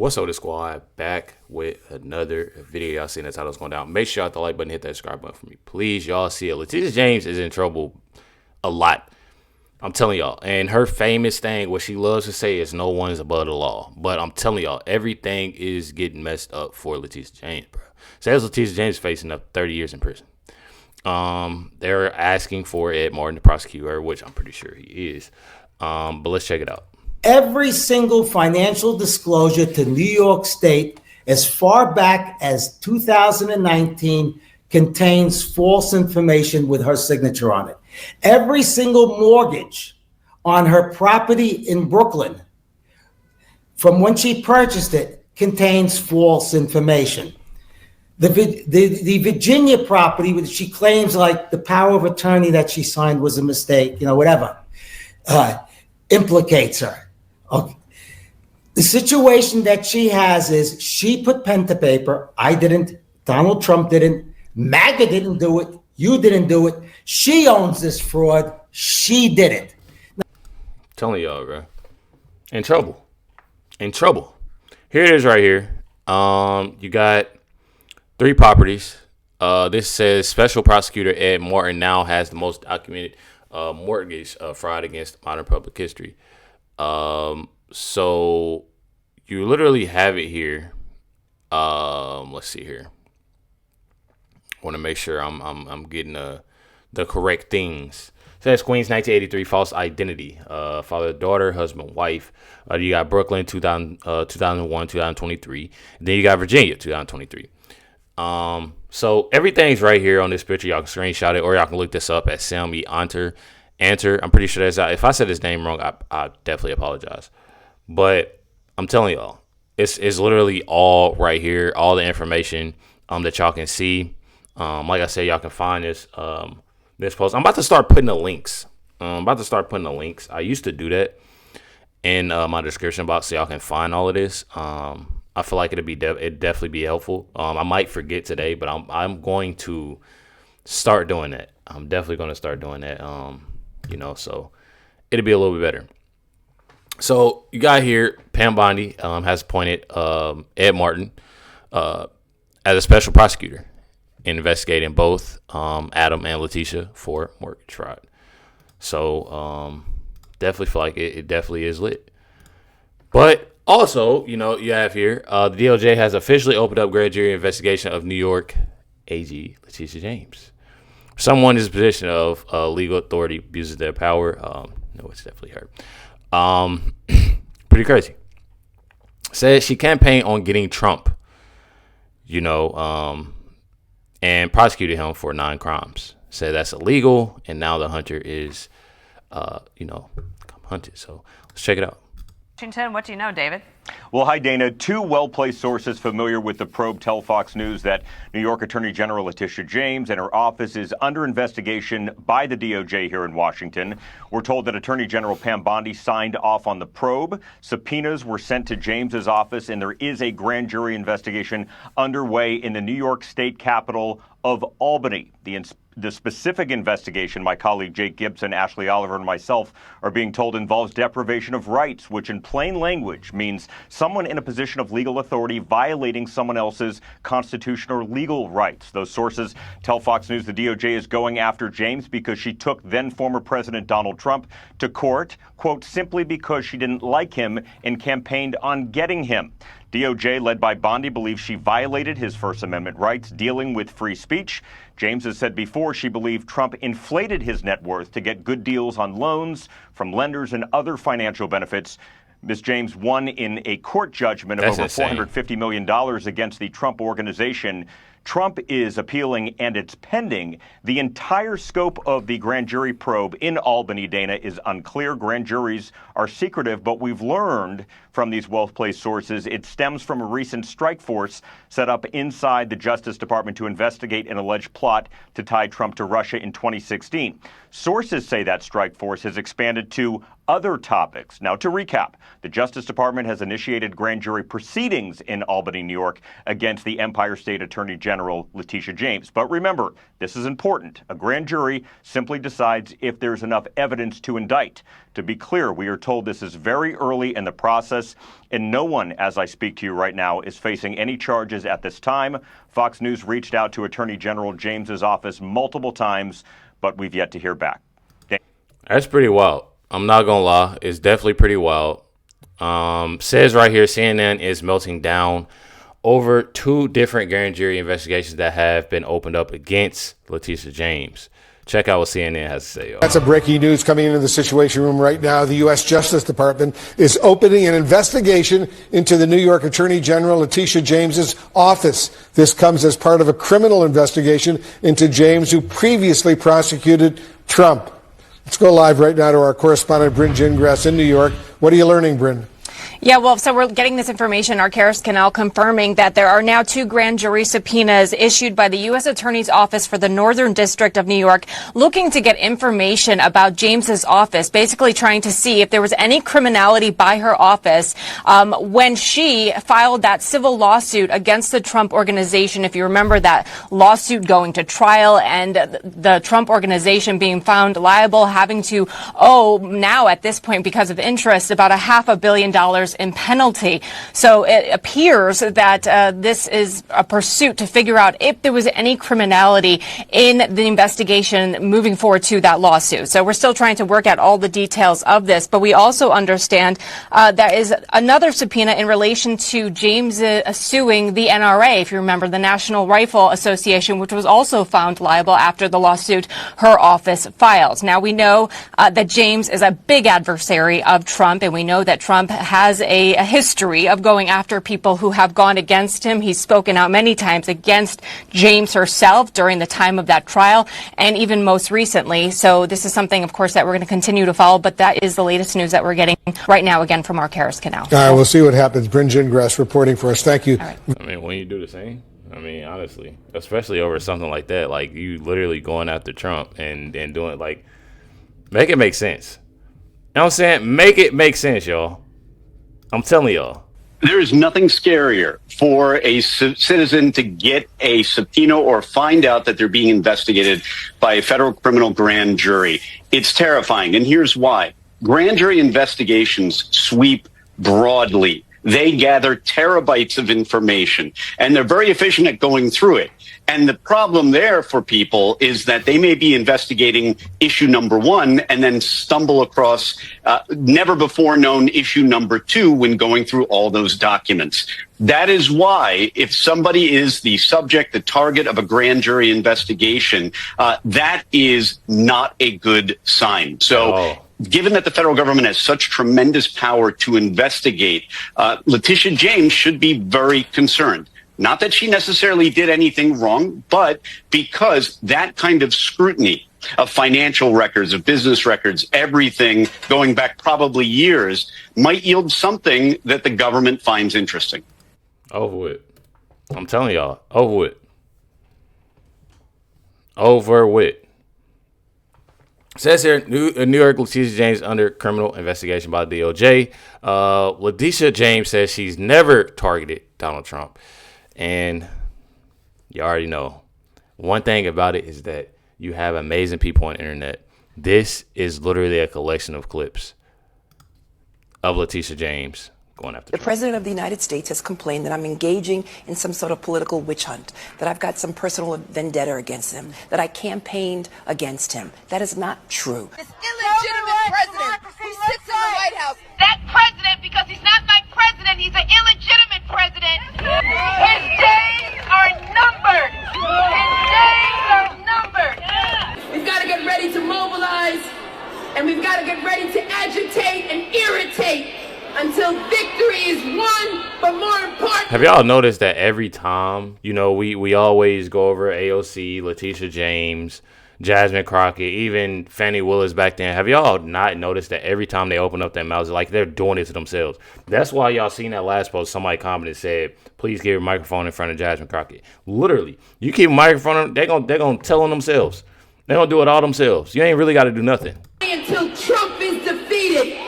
What's up, the squad? Back with another video. Y'all seen the titles going down. Make sure y'all hit the like button, hit that subscribe button for me. Please, y'all see it. Letitia James is in trouble a lot. I'm telling y'all. And her famous thing, what she loves to say is no one's above the law. But I'm telling y'all, everything is getting messed up for Letitia James, bro. Says Letitia James facing up 30 years in prison. They're asking for Ed Martin, the prosecutor, which I'm pretty sure he is. But let's check it out. Every single financial disclosure to New York State as far back as 2019 contains false information with her signature on it. Every single mortgage on her property in Brooklyn from when she purchased it contains false information. The Virginia property, which she claims like the power of attorney that she signed was a mistake, whatever, implicates her. Okay. The situation that she has is she put pen to paper. I didn't. Donald Trump didn't. MAGA didn't do it. You didn't do it. She owns this fraud. She did it. Telling y'all, bro. In trouble. In trouble. Here it is right here. You got 3 properties. This says special prosecutor Ed Martin now has the most documented mortgage fraud against modern public history. So you literally have it here. Let's see here. I want to make sure I'm getting the correct things. It says Queens 1983 false identity. Father, daughter, husband, wife. You got Brooklyn 2001, 2023. And then you got Virginia 2023. So everything's right here on this picture. Y'all can screenshot it, or y'all can look this up at Selmy Anter. I'm pretty sure that's out. If I said his name wrong, I definitely apologize. But I'm telling y'all, it's literally all right here, all the information that y'all can see. Like I said, y'all can find this post. I'm about to start putting the links. I used to do that in my description box, so y'all can find all of this. I feel like it'd definitely be helpful. I might forget today, but I'm going to start doing that. I'm definitely going to start doing that. So it'll be a little bit better. So you got here, Pam Bondi has appointed Ed Martin as a special prosecutor investigating both Adam and Letitia for mortgage fraud. So definitely feel like it definitely is lit. But also, you have here, the DOJ has officially opened up grand jury investigation of New York AG Letitia James. Someone in his position of legal authority abuses their power. No, it's definitely her. Pretty crazy. Says she campaigned on getting Trump, and prosecuted him for 9 crimes. Said that's illegal, and now the hunter is, hunted. So let's check it out. Washington, what do you know, David? Well, hi, Dana. 2 well-placed sources familiar with the probe tell Fox News that New York Attorney General Letitia James and her office is under investigation by the DOJ here in Washington. We're told that Attorney General Pam Bondi signed off on the probe. Subpoenas were sent to James's office, and there is a grand jury investigation underway in the New York State capital of Albany. The specific investigation, my colleague Jake Gibson, Ashley Oliver, and myself are being told involves deprivation of rights, which in plain language means someone in a position of legal authority violating someone else's constitutional or legal rights. Those sources tell Fox News the DOJ is going after James because she took then former President Donald Trump to court, quote, simply because she didn't like him and campaigned on getting him. DOJ, led by Bondi, believes she violated his First Amendment rights dealing with free speech. James has said before she believed Trump inflated his net worth to get good deals on loans from lenders and other financial benefits. Ms. James won in a court judgment of over $450 million against the Trump organization. Trump is appealing, and it's pending. The entire scope of the grand jury probe in Albany, Dana, is unclear. Grand juries are secretive, but we've learned from these well-placed sources it stems from a recent strike force set up inside the Justice Department to investigate an alleged plot to tie Trump to Russia in 2016. Sources say that strike force has expanded to other topics. Now, to recap, the Justice Department has initiated grand jury proceedings in Albany, New York, against the Empire State Attorney General. General Letitia James. But remember, this is important. A grand jury simply decides if there's enough evidence to indict. To be clear, we are told this is very early in the process, and no one, as I speak to you right now, is facing any charges at this time. Fox News reached out to Attorney General James's office multiple times, but we've yet to hear back. That's pretty wild. I'm not gonna lie, it's definitely pretty wild. Says right here, CNN is melting down over 2 different grand jury investigations that have been opened up against Letitia James. Check out what CNN has to say. Y'all. That's a breaking news coming into the Situation Room right now. The U.S. Justice Department is opening an investigation into the New York Attorney General Letitia James's office. This comes as part of a criminal investigation into James, who previously prosecuted Trump. Let's go live right now to our correspondent, Bryn Gingras in New York. What are you learning, Bryn? Yeah, well, so we're getting this information, our Karis Canal confirming that there are now 2 grand jury subpoenas issued by the U.S. Attorney's Office for the Northern District of New York, looking to get information about James's office, basically trying to see if there was any criminality by her office when she filed that civil lawsuit against the Trump organization. If you remember that lawsuit going to trial and the Trump organization being found liable, having to owe now at this point, because of interest, about $500 million in penalty. So it appears that this is a pursuit to figure out if there was any criminality in the investigation moving forward to that lawsuit. So we're still trying to work out all the details of this, but we also understand there is another subpoena in relation to James suing the NRA, if you remember, the National Rifle Association, which was also found liable after the lawsuit her office files. Now, we know that James is a big adversary of Trump, and we know that Trump has a history of going after people who have gone against him. He's spoken out many times against James herself during the time of that trial, and even most recently. So this is something, of course, that we're going to continue to follow, but that is the latest news that we're getting right now, again, from our Karis Canal. All right, we'll see what happens. Bryn Gingras reporting for us. Thank you. I mean, when you do the same, I mean, honestly, especially over something like that, like you literally going after Trump and doing, like, make it make sense. You know what I'm saying? Make it make sense, y'all. I'm telling y'all. There is nothing scarier for a citizen to get a subpoena or find out that they're being investigated by a federal criminal grand jury. It's terrifying, and here's why. Grand jury investigations sweep broadly. They gather terabytes of information, and they're very efficient at going through it. And the problem there for people is that they may be investigating issue number 1 and then stumble across never before known issue number 2 when going through all those documents. That is why if somebody is the subject, the target of a grand jury investigation, that is not a good sign. So given that the federal government has such tremendous power to investigate, Letitia James should be very concerned. Not that she necessarily did anything wrong, but because that kind of scrutiny of financial records, of business records, everything going back probably years, might yield something that the government finds interesting. Over with. I'm telling y'all, over with. Over with. Says here, New York Letitia James under criminal investigation by the DOJ. Letitia James says she's never targeted Donald Trump. And you already know, one thing about it is that you have amazing people on the internet. This is literally a collection of clips of Letitia James going after Trump. The President of the United States has complained that I'm engaging in some sort of political witch hunt, that I've got some personal vendetta against him, that I campaigned against him. That is not true. This illegitimate president who sits in the White House. That president, because he's not my president, he's an illegitimate president. His days are numbered. His days are numbered. We've got to get ready to mobilize, and we've got to get ready to agitate and irritate until victory is won, but more important. Have y'all noticed that every time, you know, we always go over AOC, Letitia James, Jasmine Crockett, even Fannie Willis back then. Have y'all not noticed that every time they open up their mouths, like they're doing it to themselves? That's why y'all seen that last post. Somebody commented, said, please give a microphone in front of Jasmine Crockett. Literally, you keep a microphone, they're gonna tell on themselves. They're gonna do it all themselves. You ain't really got to do nothing. Until Trump is defeated.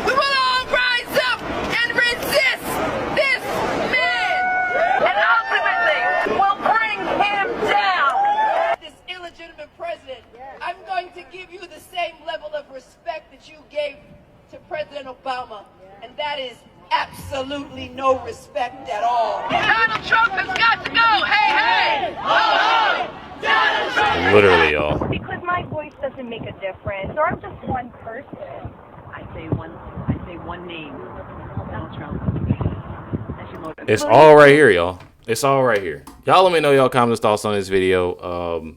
We will all rise up and resist this man. And ultimately, we'll give you the same level of respect that you gave to President Obama, and that is absolutely no respect at all. Donald Trump has got to go. Hey, hey! Oh, Donald Trump! Literally, y'all. Because my voice doesn't make a difference, or I'm just one person. I say one name. Donald Trump. That's your motive. It's all right here, y'all. It's all right here. Y'all let me know y'all comments, thoughts on this video.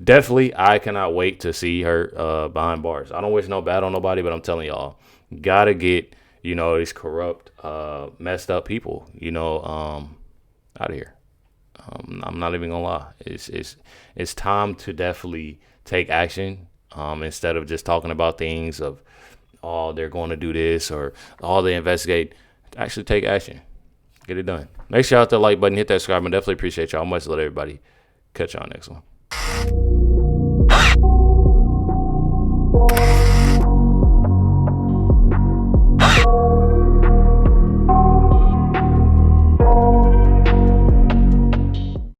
Definitely, I cannot wait to see her behind bars. I don't wish no bad on nobody, but I'm telling y'all, gotta get, you know, these corrupt, messed up people, you know, out of here. I'm not even gonna lie. It's time to definitely take action, instead of just talking about things of, oh, they're going to do this or, oh, they investigate. Actually take action. Get it done. Make sure you hit that like button, hit that subscribe, and definitely appreciate y'all. Much love, everybody. Catch y'all next one.